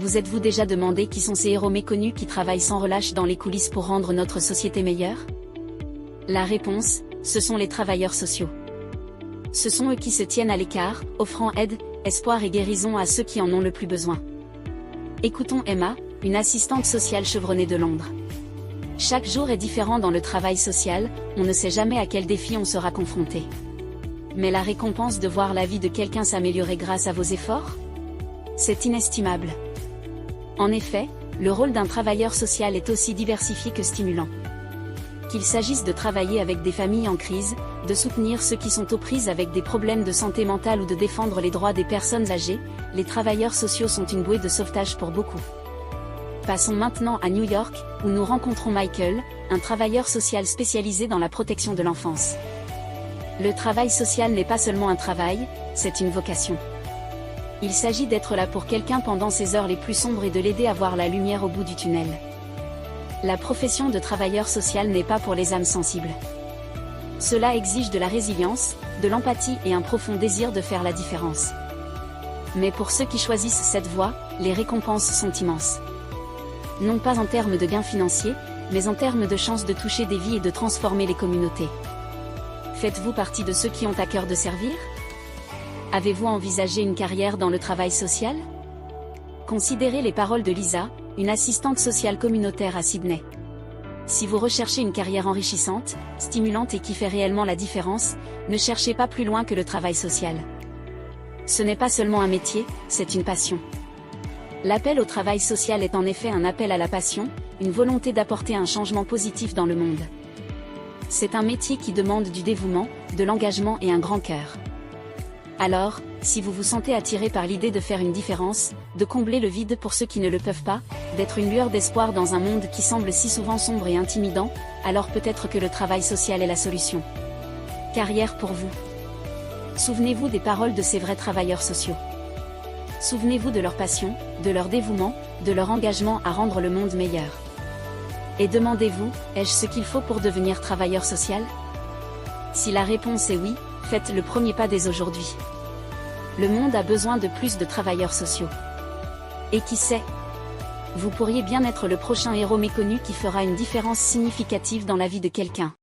Vous êtes-vous déjà demandé qui sont ces héros méconnus qui travaillent sans relâche dans les coulisses pour rendre notre société meilleure? La réponse, ce sont les travailleurs sociaux. Ce sont eux qui se tiennent à l'écart, offrant aide, espoir et guérison à ceux qui en ont le plus besoin. Écoutons Emma, une assistante sociale chevronnée de Londres. Chaque jour est différent dans le travail social, on ne sait jamais à quel défi on sera confronté. Mais la récompense de voir la vie de quelqu'un s'améliorer grâce à vos efforts? C'est inestimable. En effet, le rôle d'un travailleur social est aussi diversifié que stimulant. Qu'il s'agisse de travailler avec des familles en crise, de soutenir ceux qui sont aux prises avec des problèmes de santé mentale ou de défendre les droits des personnes âgées, les travailleurs sociaux sont une bouée de sauvetage pour beaucoup. Passons maintenant à New York, où nous rencontrons Michael, un travailleur social spécialisé dans la protection de l'enfance. Le travail social n'est pas seulement un travail, c'est une vocation. Il s'agit d'être là pour quelqu'un pendant ses heures les plus sombres et de l'aider à voir la lumière au bout du tunnel. La profession de travailleur social n'est pas pour les âmes sensibles. Cela exige de la résilience, de l'empathie et un profond désir de faire la différence. Mais pour ceux qui choisissent cette voie, les récompenses sont immenses. Non pas en termes de gains financiers, mais en termes de chances de toucher des vies et de transformer les communautés. Faites-vous partie de ceux qui ont à cœur de servir? Avez-vous envisagé une carrière dans le travail social? Considérez les paroles de Lisa, une assistante sociale communautaire à Sydney. Si vous recherchez une carrière enrichissante, stimulante et qui fait réellement la différence, ne cherchez pas plus loin que le travail social. Ce n'est pas seulement un métier, c'est une passion. L'appel au travail social est en effet un appel à la passion, une volonté d'apporter un changement positif dans le monde. C'est un métier qui demande du dévouement, de l'engagement et un grand cœur. Alors, si vous vous sentez attiré par l'idée de faire une différence, de combler le vide pour ceux qui ne le peuvent pas, d'être une lueur d'espoir dans un monde qui semble si souvent sombre et intimidant, alors peut-être que le travail social est la solution. Carrière pour vous. Souvenez-vous des paroles de ces vrais travailleurs sociaux. Souvenez-vous de leur passion, de leur dévouement, de leur engagement à rendre le monde meilleur. Et demandez-vous, ai-je ce qu'il faut pour devenir travailleur social? Si la réponse est oui, faites le premier pas dès aujourd'hui. Le monde a besoin de plus de travailleurs sociaux. Et qui sait? Vous pourriez bien être le prochain héros méconnu qui fera une différence significative dans la vie de quelqu'un.